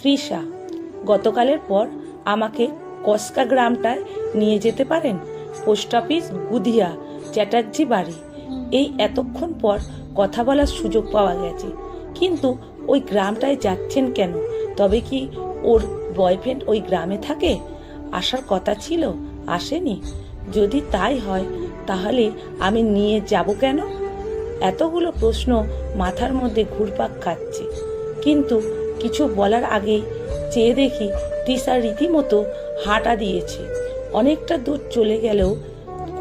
তৃষা, গতকালের পর আমাকে কসকা গ্রামটায় নিয়ে যেতে পারেন? পোস্ট অফিস গুদিয়া, চ্যাটার্জি বাড়ি। এই এতক্ষণ পর কথা বলার সুযোগ পাওয়া গেছে, কিন্তু ওই গ্রামটায় যাচ্ছেন কেন? তবে কি ওর বয়ফ্রেন্ড ওই গ্রামে থাকে? আসার কথা ছিল, আসেনি? যদি তাই হয় তাহলে আমি নিয়ে যাব কেন? এতগুলো প্রশ্ন মাথার মধ্যে ঘুরপাক খাচ্ছে, কিন্তু কিছু বলার আগেই চেয়ে দেখি তৃষা রীতিমতো হাঁটা দিয়েছে। অনেকটা দূর চলে গেলেও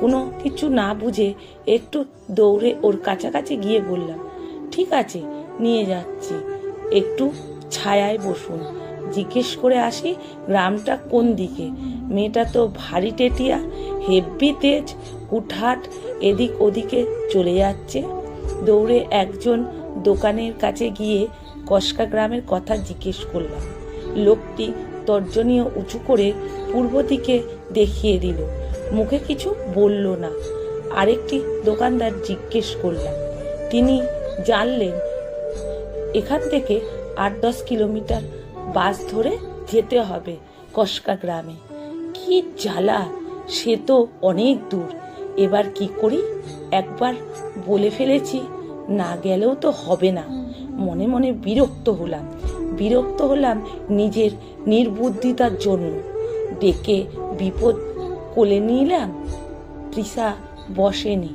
কোনো কিছু না বুঝে একটু দৌড়ে ওর কাছাকাছি গিয়ে বললাম, ঠিক আছে, নিয়ে যাচ্ছি, একটু ছায়ায় বসুন, জিজ্ঞেস করে আসি গ্রামটা কোন দিকে। মেয়েটা তো ভারী টেটিয়া, হেব্বি তেজ, হুটহাট এদিক ওদিকে চলে যাচ্ছে। দৌড়ে একজন দোকানের কাছে গিয়ে কসকা গ্রামের কথা জিজ্ঞেস করলাম। লোকটি তর্জনীয় উঁচু করে পূর্ব দিকে দেখিয়ে দিল, মুখে কিছু বলল না। আরেকটি দোকানদার জিজ্ঞেস করলাম, তিনি জানলেন এখান থেকে 8-10 কিলোমিটার বাস ধরে যেতে হবে কসকা গ্রামে। কি জ্বালা, সে তো অনেক দূর, এবার কি করি? একবার বলে ফেলেছি, না গেলেও তো হবে না। মনে মনে বিরক্ত হলাম নিজের নির্বুদ্ধিতার জন্য। ডেকে বিপদ কোলে নিলাম। তৃষা বসেনি,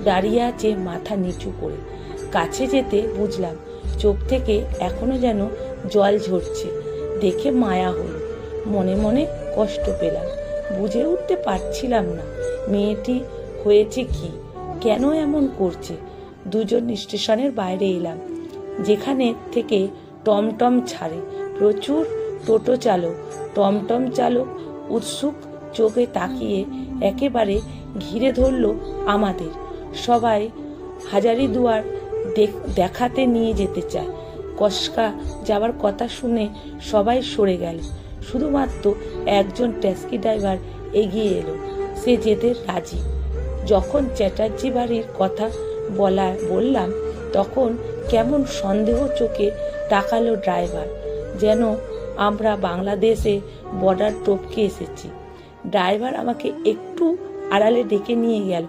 দাঁড়িয়ে আছে মাথা নিচু করে। কাছে যেতে বুঝলাম চোখ থেকে এখনো যেন জল ঝরছে। দেখে মায়া হলো, মনে মনে কষ্ট পেলাম। বুঝে উঠতে পারছিলাম না মেয়েটি হয়েছে কি, কেন এমন করছে। দুজন স্টেশনের বাইরে এলাম, যেখানে থেকে টমটম ছাড়ে। প্রচুর টোটো চালক, টমটম চালক উৎসুক চোখে তাকিয়ে একেবারে ঘিরে ধরল আমাদের। সবাই হাজারিদুয়ার দেখাতে নিয়ে যেতে চায়। কসকা যাওয়ার কথা শুনে সবাই সরে গেল। শুধুমাত্র একজন ট্যাক্সি ড্রাইভার এগিয়ে এলো, সে যেতে রাজি। যখন চ্যাটার্জি বাড়ির কথা বললাম তখন কেমন সন্দেহ চোখে তাকালো ড্রাইভার, যেন আমরা বাংলাদেশে বর্ডার টপকে এসেছি। ড্রাইভার আমাকে একটু আড়ালে ডেকে নিয়ে গেল।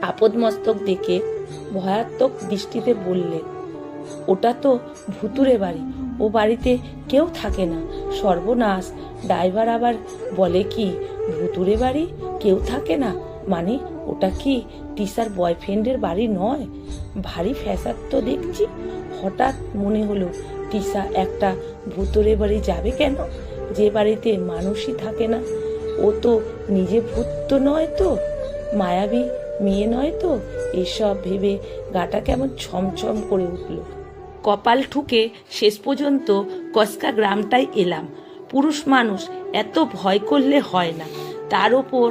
আপদমস্তক দেখে ভয়াত্মক দৃষ্টিতে বললেন, ওটা তো ভুতুরে বাড়ি, ও বাড়িতে কেউ থাকে না। সর্বনাশ! ড্রাইভার আবার বলে কি, ভুতুরে বাড়ি, কেউ থাকে না মানে? ওটা কি তৃষার বয়ফ্রেন্ডের বাড়ি নয়? ভারী ফ্যাসাদ তো দেখছি। হঠাৎ মনে হলো, তৃষা একটা ভুতুরে বাড়ি যাবে কেন, যে বাড়িতে মানুষই থাকে না? ও তো নিজে ভূত তো নয় তো, মায়াবী মেয়ে নয় তো? এসব ভেবে গাটা কেমন ছমছম করে উঠল। কপাল ঠুকে শেষ পর্যন্ত কসকা গ্রামটাই এলাম। পুরুষ মানুষ এত ভয় করলে হয় না। তার ওপর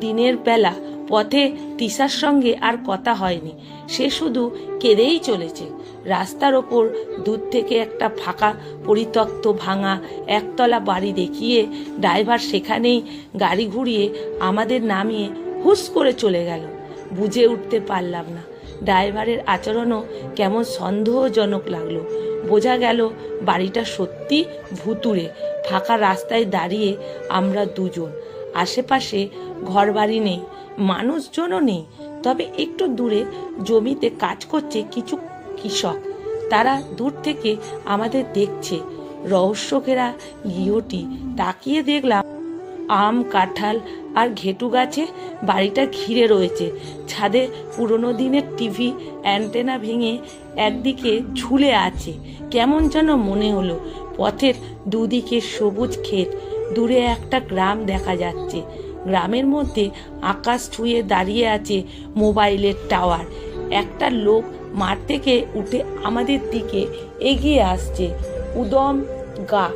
দিনের বেলা পথে তৃষার সঙ্গে আর কথা হয়নি, সে শুধু কেঁদেই চলেছে। রাস্তার ওপর দূর থেকে একটা ফাঁকা পরিত্যক্ত ভাঙা একতলা বাড়ি দেখিয়ে ড্রাইভার সেখানেই গাড়ি ঘুরিয়ে আমাদের নামিয়ে হুস করে চলে গেল। বুঝে উঠতে পারলাম না, ড্রাইভারের আচরণও কেমন সন্দেহজনক লাগলো। বোঝা গেল বাড়িটা সত্যি ভুতুড়ে। ফাঁকা রাস্তায় দাঁড়িয়ে আমরা দুজন, আশেপাশে ঘরবাড়ি নেই, মানুষজনও নেই। তবে একটু দূরে জমিতে কাজ করছে কিছু কৃষক, তারা দূর থেকে আমাদের দেখছে। রহস্য ঘেরা গৃহটি তাকিয়ে দেখলাম আম, কাঁঠাল আর ঘেটু গাছে বাড়িটা ঘিরে রয়েছে। ছাদে পুরনো দিনের টিভি অ্যান্টেনা ভেঙে একদিকে ঝুলে আছে। কেমন যেন মনে হলো। পথের দুদিকে সবুজ ক্ষেত, দূরে একটা গ্রাম দেখা যাচ্ছে। গ্রামের মধ্যে আকাশ ছুঁয়ে দাঁড়িয়ে আছে মোবাইলের টাওয়ার। একটা লোক মাঠ থেকে উঠে আমাদের দিকে এগিয়ে আসছে। উদম গা,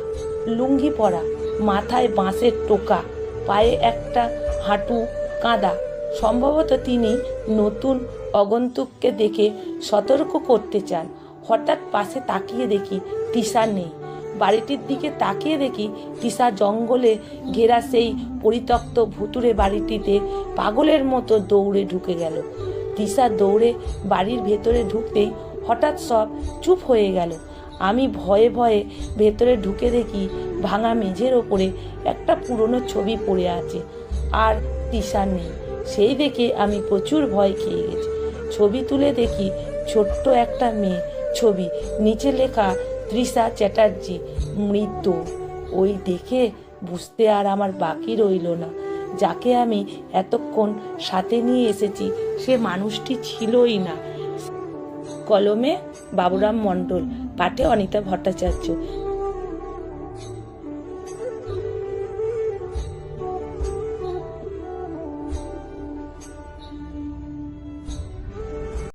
লুঙ্গি পরা, মাথায় বাঁশের টোকা, পায়ে একটা হাঁটু কাঁদা। সম্ভবত তিনি নতুন আগন্তুককে দেখে সতর্ক করতে চান। হঠাৎ পাশে তাকিয়ে দেখি তৃষা নেই। বাড়িটির দিকে তাকিয়ে দেখি তৃষা জঙ্গলে ঘেরা সেই পরিত্যক্ত ভুতুরে বাড়িটিতে পাগলের মতো দৌড়ে ঢুকে গেল। তৃষা দৌড়ে বাড়ির ভেতরে ঢুকতেই হঠাৎ সব চুপ হয়ে গেল। আমি ভয়ে ভয়ে ভেতরে ঢুকে দেখি ভাঙা মেঝের ওপরে একটা পুরনো ছবি পড়ে আছে, আর তৃষার নেই। সেই দেখে আমি প্রচুর ভয় খেয়ে গেছি। ছবি তুলে দেখি ছোট্ট একটা মেয়ে ছবি, নিচে লেখা তৃষা চ্যাটার্জি মৃত। ওই দেখে বুঝতে আর আমার বাকি রইল না, যাকে আমি এতক্ষণ সাথে নিয়ে এসেছি সে মানুষটি ছিলই না। কলমে বাবুরাম মণ্ডল, পাঠে অনিতা ভট্টাচার্য।